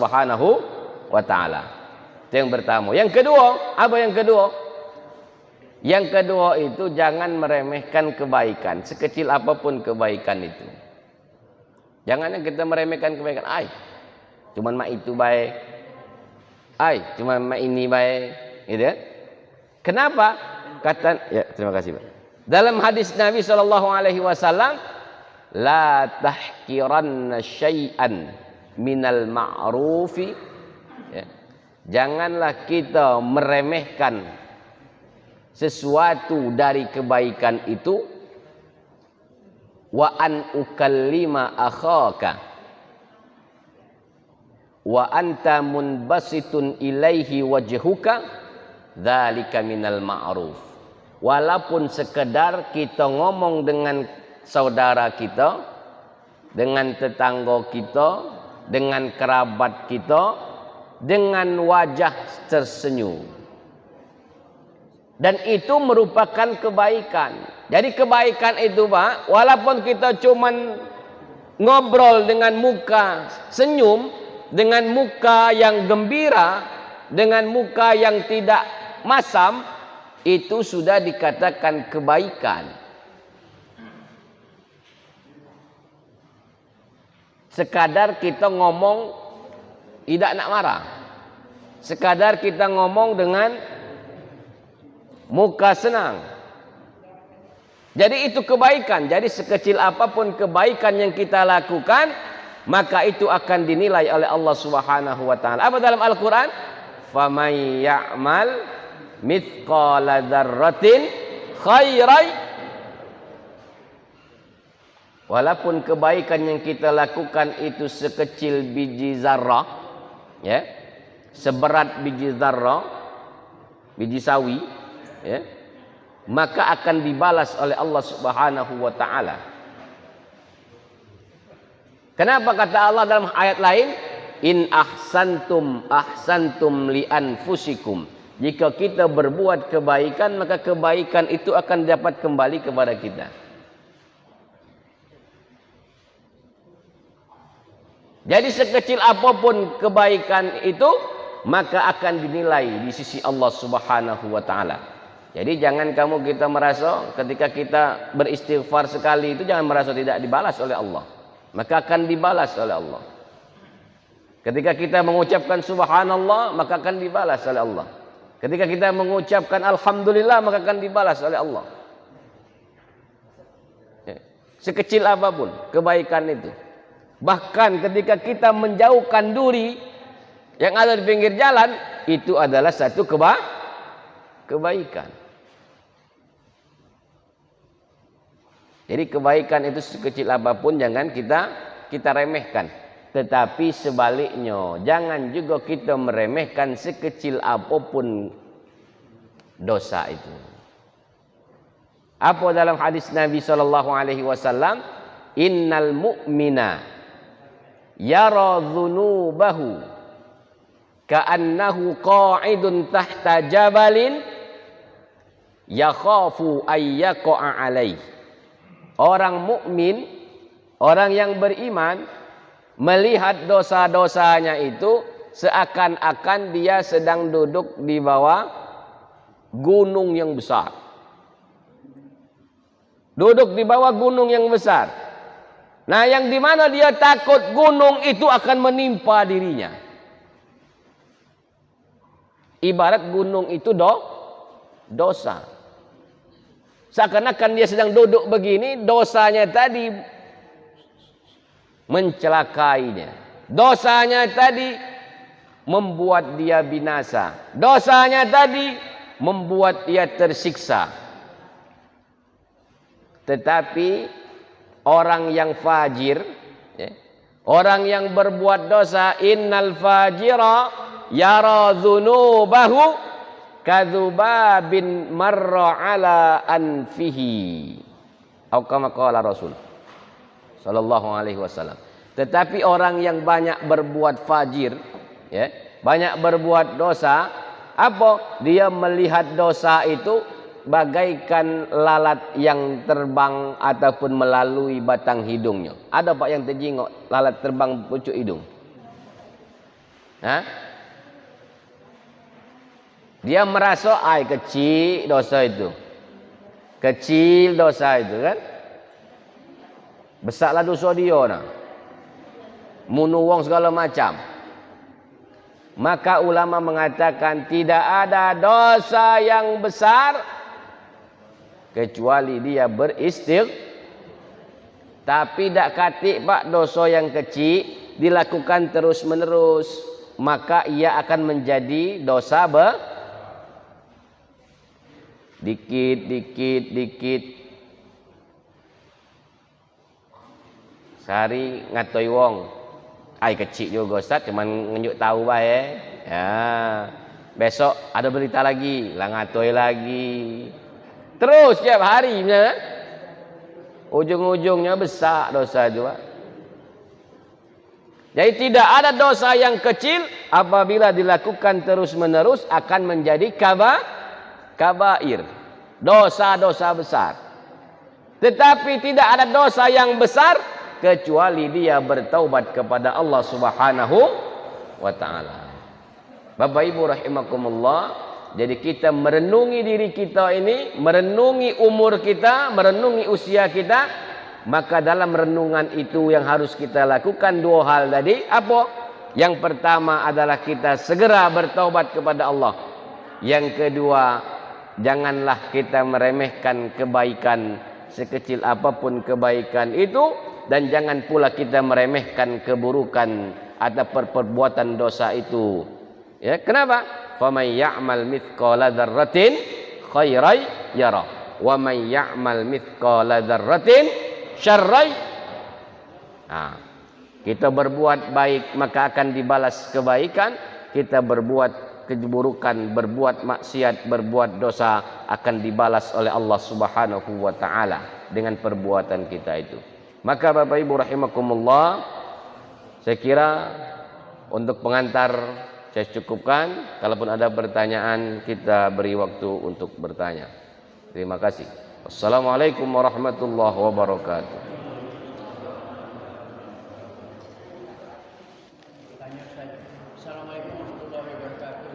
Subhanahu wa taala. Itu yang pertama. Yang kedua, apa yang kedua? Yang kedua itu jangan meremehkan kebaikan, sekecil apapun kebaikan itu. Jangan kita meremehkan kebaikan. Cuman mak itu baik. Cuman mak ini baik, gitu kan? Kenapa? Terima kasih, Pak. Dalam hadis Nabi sallallahu alaihi wasallam, la tahqiranna syai'an minal ma'rufi. Ya. Janganlah kita meremehkan sesuatu dari kebaikan itu. Wa an ukallima akhaka wa anta munbasitun ilaihi wajhuka dzalika minal ma'ruf. Walaupun sekedar kita ngomong dengan saudara kita, dengan tetangga kita, dengan kerabat kita, dengan wajah tersenyum. Dan itu merupakan kebaikan. Jadi kebaikan itu, Pak, walaupun kita cuman ngobrol dengan muka senyum, dengan muka yang gembira, dengan muka yang tidak masam, itu sudah dikatakan kebaikan. Sekadar kita ngomong tidak nak marah, sekadar kita ngomong dengan muka senang. Jadi itu kebaikan. Jadi sekecil apapun kebaikan yang kita lakukan, maka itu akan dinilai oleh Allah Subhanahu wa taala. Apa dalam Al-Qur'an? Faman ya'mal mithqala dzarratin khairan. Walaupun kebaikan yang kita lakukan itu sekecil biji zarrah, ya, seberat biji zarrah, biji sawi, ya, maka akan dibalas oleh Allah Subhanahu wa taala. Kenapa kata Allah dalam ayat lain, in ahsantum ahsantum li anfusikum. Jika kita berbuat kebaikan, maka kebaikan itu akan dapat kembali kepada kita. Jadi sekecil apapun kebaikan itu, maka akan dinilai di sisi Allah Subhanahu wa taala. Jadi jangan kita merasa ketika kita beristighfar sekali itu, jangan merasa tidak dibalas oleh Allah. Maka akan dibalas oleh Allah. Ketika kita mengucapkan subhanallah, maka akan dibalas oleh Allah. Ketika kita mengucapkan alhamdulillah, maka akan dibalas oleh Allah. Sekecil apapun kebaikan itu. Bahkan ketika kita menjauhkan duri yang ada di pinggir jalan, itu adalah satu kebaikan. Jadi kebaikan itu sekecil apapun jangan kita remehkan. Tetapi sebaliknya, jangan juga kita meremehkan sekecil apapun dosa itu. Apa dalam hadis Nabi sallallahu alaihi wasallam? Innal mu'mina yara dhunubahu ka'annahu qa'idun tahta jabalin yakhafu ayyaqa'a alaih. Orang mukmin, orang yang beriman, melihat dosa-dosanya itu seakan-akan dia sedang duduk di bawah gunung yang besar. Duduk di bawah gunung yang besar. Nah, yang dimana dia takut gunung itu akan menimpa dirinya. Ibarat gunung itu dosa. Seakan-akan dia sedang duduk begini, dosanya tadi mencelakainya. Dosanya tadi membuat dia binasa. Dosanya tadi membuat dia tersiksa. Tetapi orang yang fajir, ya, orang yang berbuat dosa, innal fajira yara dzunubahu kadzubabin marra ala anfihi. Atau kama qala Rasul sallallahu alaihi wasallam. Tetapi orang yang banyak berbuat fajir, ya, banyak berbuat dosa, apa? Dia melihat dosa itu bagaikan lalat yang terbang ataupun melalui batang hidungnya. Ada Pak yang terjengok lalat terbang pucuk hidung. Hah? Dia merasa kecil dosa itu. Kecil dosa itu kan. Besarlah dosa dia nah. Munuh wong segala macam. Maka ulama mengatakan tidak ada dosa yang besar kecuali dia tapi tak katik pak dosa yang kecil dilakukan terus menerus, maka ia akan menjadi dosa dikit. Sehari ngatoi wong, kecil juga Ustaz, cuman ngenjuk tahu bae. Ya, besok ada berita lagi, lah ngatoi lagi. Terus tiap hari, misalnya, ujung-ujungnya besar dosa juga. Jadi tidak ada dosa yang kecil apabila dilakukan terus-menerus akan menjadi kabair, dosa-dosa besar. Tetapi tidak ada dosa yang besar kecuali dia bertaubat kepada Allah Subhanahu wa taala. Bapak Ibu rahimakumullah, jadi kita merenungi diri kita ini, merenungi umur kita, merenungi usia kita, maka dalam renungan itu yang harus kita lakukan dua hal tadi. Apa? Yang pertama adalah kita segera bertaubat kepada Allah. Yang kedua, janganlah kita meremehkan kebaikan sekecil apapun kebaikan itu, dan jangan pula kita meremehkan keburukan atau perbuatan dosa itu. Ya, kenapa? Faman ya'mal mithqala dzarratin khairan yarah wa man ya'mal mithqala dzarratin syarran. Kita berbuat baik maka akan dibalas kebaikan, kita berbuat keburukan, berbuat maksiat, berbuat dosa akan dibalas oleh Allah Subhanahu wa taala dengan perbuatan kita itu. Maka Bapak Ibu rahimakumullah, saya kira untuk pengantar saya cukupkan. Kalaupun ada pertanyaan kita beri waktu untuk bertanya. Terima kasih. Wassalamualaikum warahmatullahi wabarakatuh.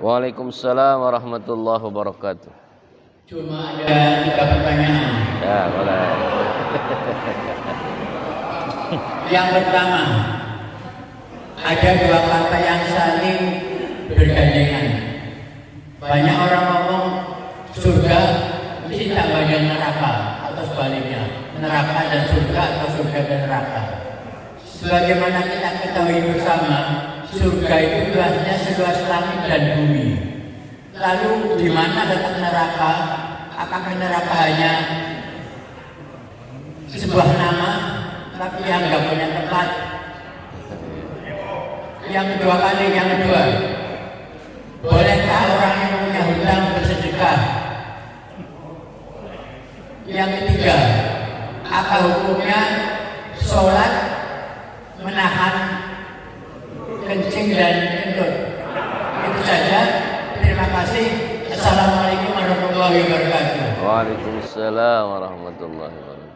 Waalaikumsalam warahmatullahi wabarakatuh. Cuma ada 3 pertanyaan. Ya, boleh. Yang pertama, ada 2 kata yang saling bergandengan. Banyak orang ngomong surga mesti tambah dengan neraka, atau sebaliknya, neraka dan surga atau surga dan neraka. Sebagaimana kita ketahui bersama, surga itu luasnya seluas langit dan bumi. Lalu di mana letak neraka? Apakah neraka hanya sebuah nama tapi yang nggak punya tempat? Yang kedua, bolehkah orang yang punya hutang bersedekah? Yang ketiga, apa hukumnya sholat menahan kencing dan kentut? Itu saja. Terima kasih. Assalamualaikum warahmatullahi wabarakatuh. Waalaikumsalam warahmatullahi wabarakatuh.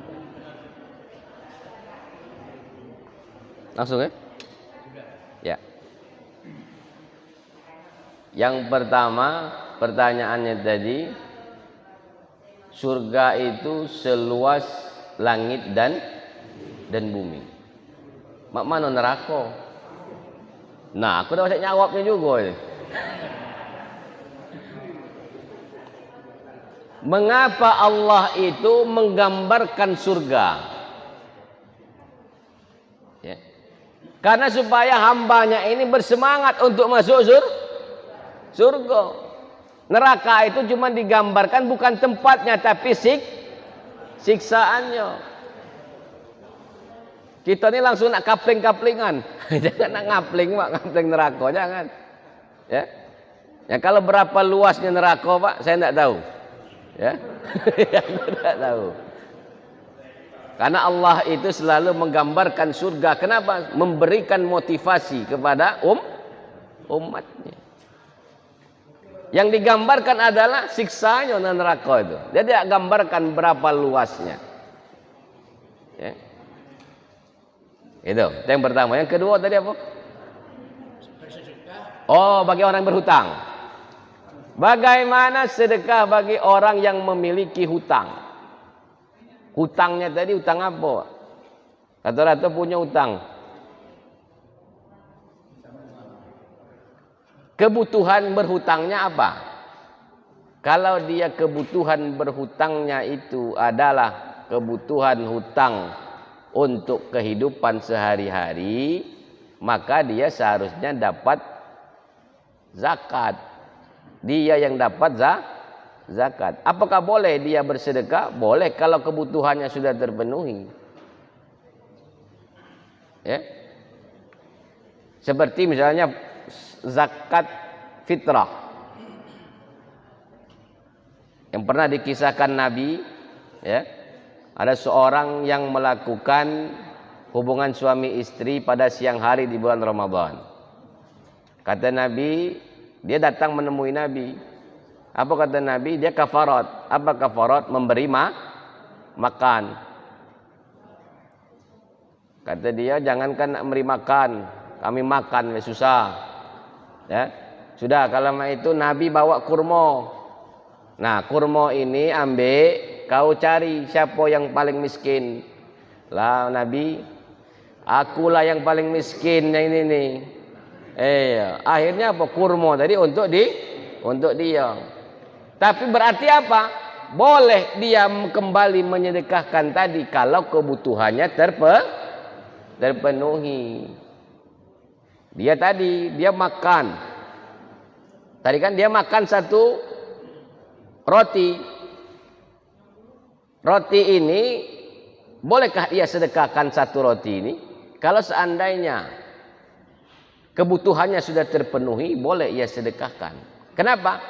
Langsung ya? Ya. Yang pertama, pertanyaannya tadi, surga itu seluas langit dan bumi. Mak mana neraka? Nah, aku dah banyak jawabnya juga ini. Mengapa Allah itu menggambarkan surga? Ya. Karena supaya hambanya ini bersemangat untuk masuk surga. Neraka itu cuma digambarkan bukan tempatnya tapi siksaannya. Kita ini langsung nak kapling-kaplingan. Jangan nak ngapling, Pak, ngapling neraka, jangan. Ya. Ya, kalau berapa luasnya neraka, Pak, saya tidak tahu. Ya. Tidak tahu. Karena Allah itu selalu menggambarkan surga. Kenapa? Memberikan motivasi kepada umatnya. Yang digambarkan adalah siksanya neraka itu. Dia tidak gambarkan berapa luasnya. Ya. Itu yang pertama. Yang kedua tadi apa? Oh, bagi orang yang berhutang. Bagaimana sedekah bagi orang yang memiliki hutang? Hutangnya tadi hutang apa? Rata-rata punya hutang. Kebutuhan berhutangnya apa? Kalau dia kebutuhan berhutangnya itu adalah kebutuhan hutang untuk kehidupan sehari-hari, maka dia seharusnya dapat zakat. Dia yang dapat zakat. Apakah boleh dia bersedekah? Boleh kalau kebutuhannya sudah terpenuhi. Ya. Seperti misalnya zakat fitrah. Yang pernah dikisahkan Nabi, ya. Ada seorang yang melakukan hubungan suami istri pada siang hari di bulan Ramadan. Kata Nabi, dia datang menemui Nabi. Apa kata Nabi? Dia kafarat. Apa kafarat? Memberi makan. Kata dia, jangankan memberi makan, kami makan susah. Ya, sudah kalau itu Nabi bawa kurma. Nah, kurma ini ambil, kau cari siapa yang paling miskin. Lah Nabi, akulah yang paling miskin yang ini nih. Akhirnya apa? Kurma tadi untuk dia. Tapi berarti apa? Boleh dia kembali menyedekahkan tadi kalau kebutuhannya terpenuhi. Dia makan. Tadi kan dia makan satu roti. Roti ini bolehkah ia sedekahkan satu roti ini? Kalau seandainya kebutuhannya sudah terpenuhi, boleh ia sedekahkan. Kenapa?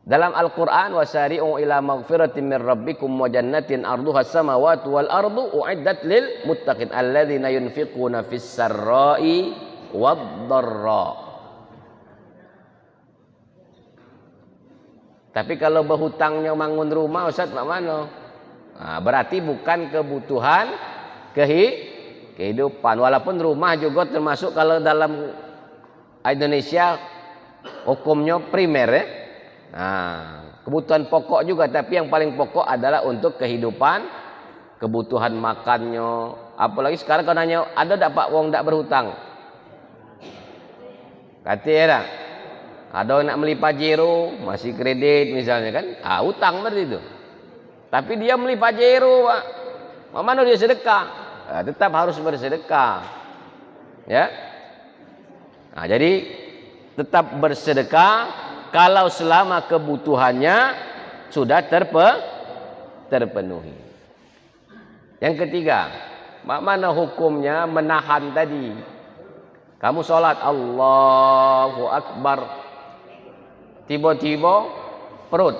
Dalam Al-Quran, wasari'u ila maghfiratin min rabbikum wa jannatin arduha samawati wal ardu u'iddat lil muttaqin alladzina yunfiquna fis sarra'i wad dharra. Tapi kalau berhutangnya bangun rumah, Ustaz, mak mana? Nah, berarti bukan kebutuhan kehidupan. Walaupun rumah juga termasuk kalau dalam Indonesia hukumnya primer, ya. Nah, kebutuhan pokok juga, tapi yang paling pokok adalah untuk kehidupan, kebutuhan makannya. Apalagi sekarang kalau nanya, ada tak Pak wong tak berhutang? Kata ya, ada yang nak beli Pajero, masih kredit misalnya kan, hutang berarti itu. Tapi dia beli Pajero, Pak. Mana dia sedekah? Tetap harus bersedekah. Ya. Nah, jadi tetap bersedekah kalau selama kebutuhannya sudah terpenuhi. Yang ketiga, mana hukumnya menahan tadi? Kamu sholat Allahu Akbar, tiba-tiba perut.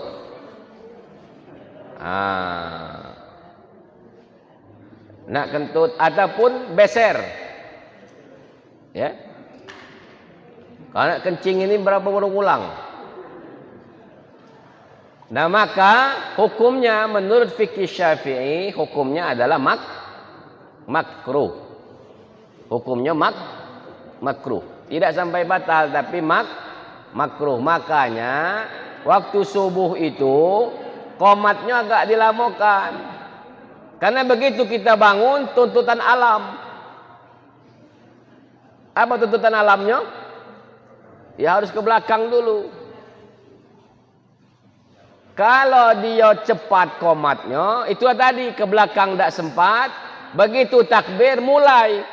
Nak kentut ataupun beser. Ya. Kalau nak kencing ini berapa ulang? Nah, maka hukumnya menurut fikih Syafi'i, hukumnya adalah makruh. Hukumnya makruh. Tidak sampai batal, tapi makruh. Makanya waktu subuh itu qomatnya agak dilamakan. Karena begitu kita bangun, tuntutan alam. Apa tuntutan alamnya? Ya harus ke belakang dulu. Kalau dia cepat qomatnya, itu tadi ke belakang tidak sempat. Begitu takbir mulai.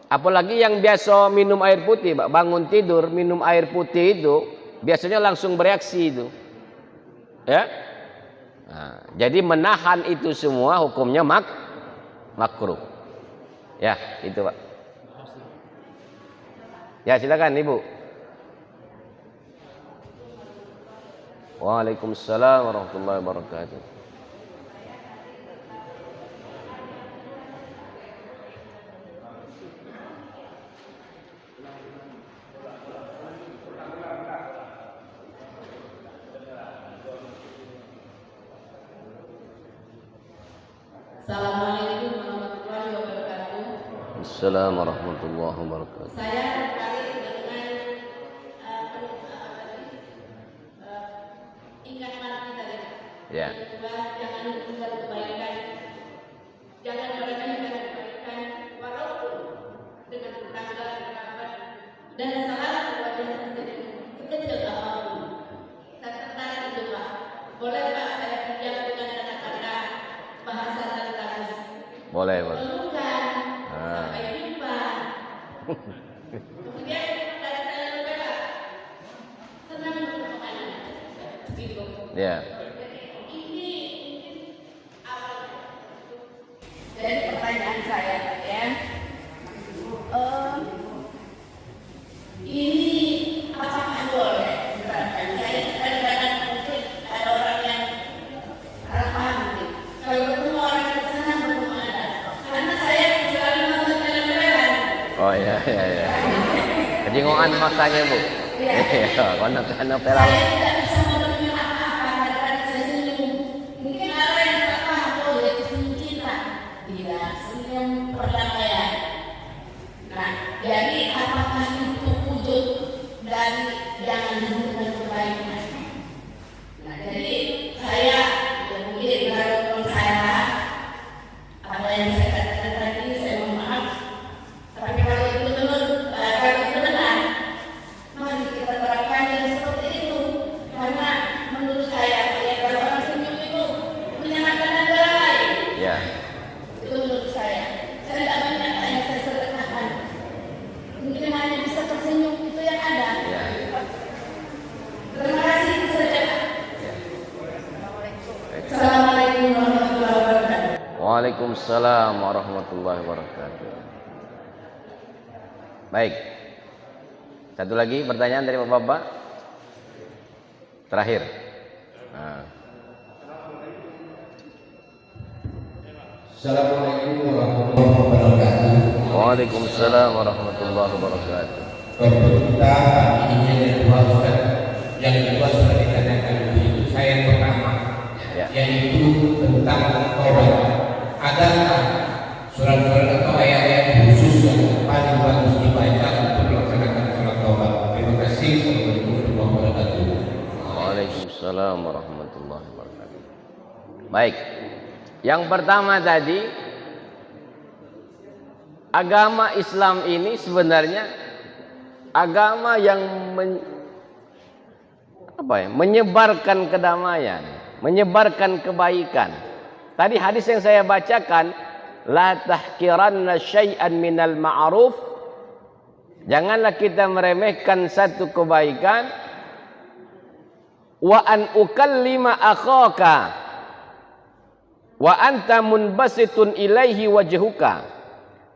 Apalagi yang biasa minum air putih, bangun tidur minum air putih itu biasanya langsung bereaksi itu. Ya. Nah, jadi menahan itu semua hukumnya makruh. Ya, itu Pak. Ya, silakan Ibu. Waalaikumsalam warahmatullahi wabarakatuh. Assalamualaikum warahmatullahi wabarakatuh. Waalaikumsalam warahmatullahi wabarakatuh. Saya tertarik dengan ingat mati tadi. Ya. Yang kedua, jangan meninggal kebaikan. Jangan meremehkan kebaikan walaupun dengan tetangga, kerabat, dan salah kepada sendiri sekecil apapun. Saya tertarik itu Pak. Boleh Pak saya pinjam dengan kata-kata bahasa Tagalog. Boleh. Pelukan, sampai jumpa. Kemudian dari telenovela senang berkemana? Gitu. Ya. Ini awal. Jadi pertanyaan saya ya, ini apakah boleh diterapkan? Saya kadang-kadang mungkin ada orang yang salah paham mungkin. Kalau bertemu orang yang senang bertemu Anda, karena saya selalu nonton telenovela. Oh iya. Kejingungan maksanya Bu. Iya. Kono novela. Saya tidak bisa menerima apa-apa, kadang-kadang saya senyum. Mungkin ada yang tak paham, oh dia itu senyum cinta. Tidak, senyum perdamaian. Nah, jadi apakah itu wujud dari jangan menghentikan kebaikan? Nah, jadi saya mungkin kalau saya apa yang saya katakan tadi, saya mohon maaf. Tapi kalau itu benar, mari kita terapkan yang seperti itu. Karena menurut saya, ya kalau orang senyum itu menyenangkan negara lain. Ya. Itu menurut saya. Saya tidak banyak yang saya sedekahkan. Mungkin hanya bisa tersenyum itu yang ada. Ya. Terima kasih itu saja. Assalamualaikum warahmatullahi wabarakatuh. Waalaikumsalam warahmatullahi wabarakatuh. Baik. Satu lagi pertanyaan dari Bapak. Terakhir. Nah. Assalamualaikum warahmatullahi wabarakatuh. Waalaikumsalam warahmatullahi wabarakatuh. Untuk kita pagi ini ada dua Ustaz. Yang kedua sudah ditanyakan begitu. Saya yang pertama, Ya. yaitu tentang taubat. Adakah surat-surat atau ayat-ayat khusus yang paling bagus dibaca untuk melaksanakan sholat taubat? Terima kasih. Assalamualaikum warahmatullahi wabarakatuh. Waalaikumsalam warahmatullahi wabarakatuh. Baik. Yang pertama tadi, agama Islam ini sebenarnya agama yang menyebarkan kedamaian, menyebarkan kebaikan. Tadi hadis yang saya bacakan, la tahqiranna syai'an minal ma'ruf. Janganlah kita meremehkan satu kebaikan. Wa an ukallima akhaka wa anta munbasitun ilaihi wajhuka.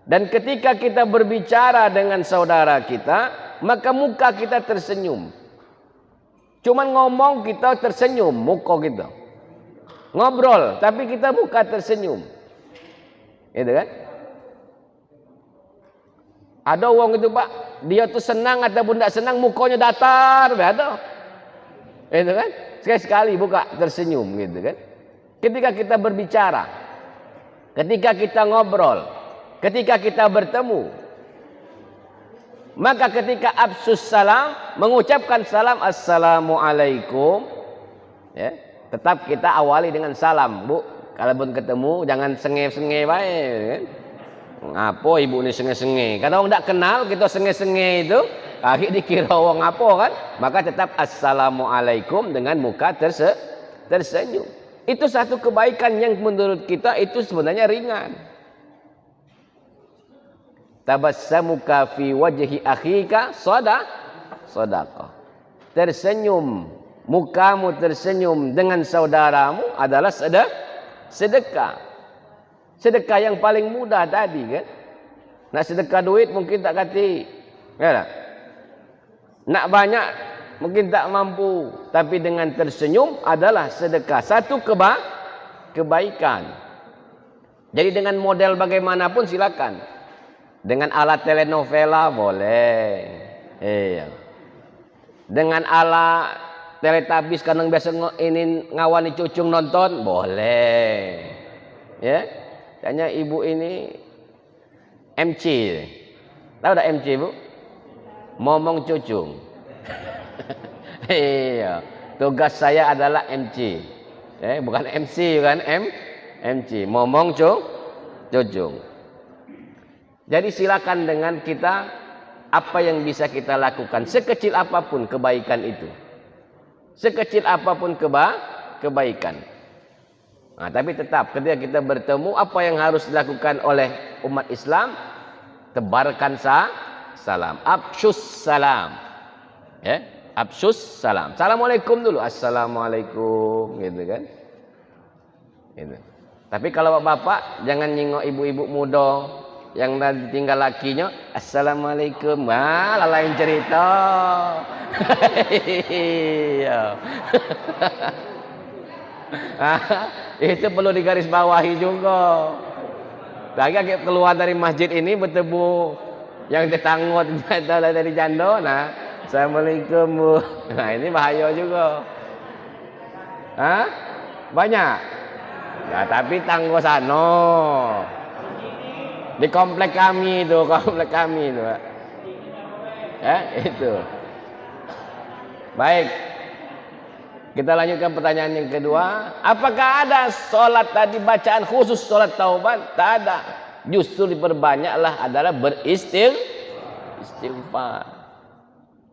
Dan ketika kita berbicara dengan saudara kita, maka muka kita tersenyum. Cuman ngomong kita tersenyum, muka kita. Ngobrol, tapi kita muka tersenyum. Itu kan? Ada orang itu Pak, dia tuh senang ataupun tidak senang, mukanya datar, ada. Itu kan? Sekali-sekali buka tersenyum gitu kan? Ketika kita berbicara, ketika kita ngobrol, ketika kita bertemu, maka ketika absus salam, mengucapkan salam assalamualaikum, ya, tetap kita awali dengan salam, Bu. Kalaupun ketemu jangan senge-senge baik, kan? Ngapo ibu ini senge-senge? Kalau orang tidak kenal kita senge-senge itu, akhir dikira orang apa kan? Maka tetap assalamualaikum dengan muka tersenyum. Itu satu kebaikan yang menurut kita itu sebenarnya ringan. Tabassamuka fi wajhi akhika sadaqah. Tersenyum, mukamu tersenyum dengan saudaramu adalah sedekah. Sedekah yang paling mudah tadi kan. Nak sedekah duit mungkin tak kati. Ya tak? Nak banyak mungkin tak mampu, tapi dengan tersenyum adalah sedekah. Satu kebaikan. Jadi dengan model bagaimanapun silakan. Dengan alat telenovela boleh. Iya. Dengan alat teletabis kadang biasa ini ngawani cucung nonton boleh. Ya. Tanya ibu ini MC. Tahu tak MC, Bu? Momong cucung. Iya. Tugas saya adalah MC. Bukan MC, bukan MC. Momong cucung. Jadi silakan dengan kita apa yang bisa kita lakukan sekecil apapun kebaikan itu. Sekecil apapun kebaikan. Nah, tapi tetap ketika kita bertemu apa yang harus dilakukan oleh umat Islam? Tebarkan salam. Absyus salam. Ya, absyus salam. Assalamualaikum dulu. Assalamualaikum, gitu kan? Gitu. Tapi kalau bapak jangan nyingok ibu-ibu muda yang tadi tinggal lakinya, assalamualaikum. Wah, lain cerita. Itu perlu digarisbawahi juga. Lagi keluar dari masjid ini bertemu yang tetanggot dari jando, nah, assalamualaikum Bu. Nah, ini bahaya juga. Banyak. Ya, tapi tanggo sano. Di komplek kami itu, Pak. Itu. Baik. Kita lanjutkan pertanyaan yang kedua. Apakah ada sholat tadi bacaan khusus sholat taubat? Tak ada. Justru diperbanyaklah adalah beristighfar.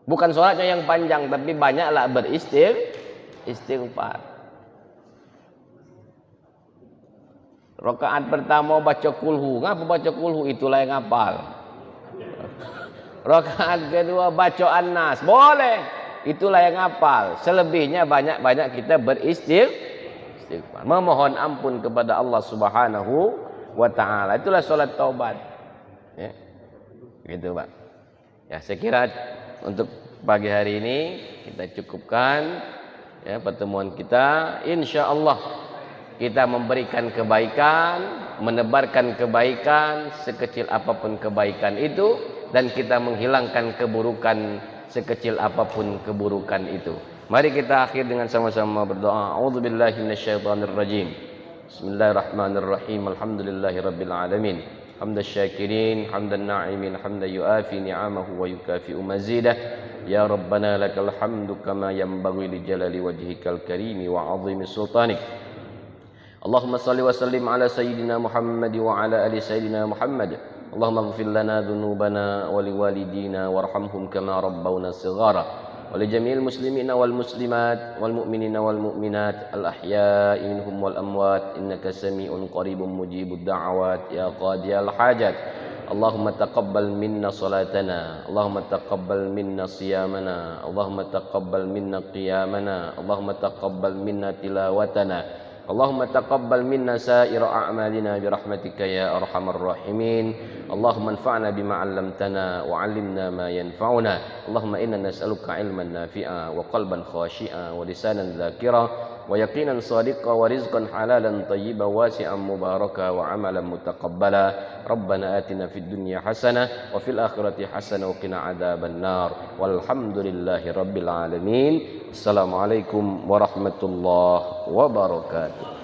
Bukan sholatnya yang panjang, tapi banyaklah beristighfar. Rakaat pertama baca kulhu. Ngapa baca kulhu? Itulah yang hafal. Rakaat kedua baca an-nas. Boleh. Itulah yang hafal. Selebihnya banyak-banyak kita beristighfar. Memohon ampun kepada Allah Subhanahu wa ta'ala. Itulah sholat taubat. Ya. Gitu, Pak. Ya, saya kira untuk pagi hari ini kita cukupkan ya pertemuan kita. Insya Allah kita memberikan kebaikan, menebarkan kebaikan sekecil apapun kebaikan itu, dan kita menghilangkan keburukan sekecil apapun keburukan itu. Mari kita akhir dengan sama-sama berdoa. A'udzubillahi minasyaitonirrajim. Bismillahirrahmanirrahim. Alhamdulillahirabbil alamin. Hamdasy syakirin, hamdan na'imin, hamdan yuafi ni'amahu wa yukafi'u mazidah. Ya Rabbana lakal hamdu kama yanbaghi li jalali wajhikal karimi wa 'azimi sultanik. Allahumma salli wa sallim ala sayyidina Muhammad wa ala ali sayyidina Muhammad. Allahumma ighfir lana dhunubana wa liwalidina warhamhum kama rabbawna shighara. Wa li jami'il muslimina wal muslimat wal mu'minina wal mu'minat al ahya'i minhum wal amwat innaka sami'un qaribun mujibud da'awat ya qadiyal hajat. Allahumma taqabbal minna salatana, Allahumma taqabbal minna siyamana, Allahumma taqabbal minna qiyamana, Allahumma taqabbal minna tilawatana. Allahumma taqabbal minna sa'ira a'malina birahmatika ya arhamar rahimin. Allahumma anfa'na bima 'allamtana wa 'allimna ma yanfa'una. Allahumma inna nas'aluka 'ilman nafi'a wa qalban khashi'a wa lisanan dzakira wa yaqinan shadiqa wa rizqan halalan thayyiban wasi'an mubaraka wa 'amalan mutaqabbala. Rabbana atina fid dunya hasanah wa fil akhirati hasanah wa qina 'adzaban nar. Walhamdulillahi rabbil alamin. Assalamualaikum warahmatullahi wabarakatuh.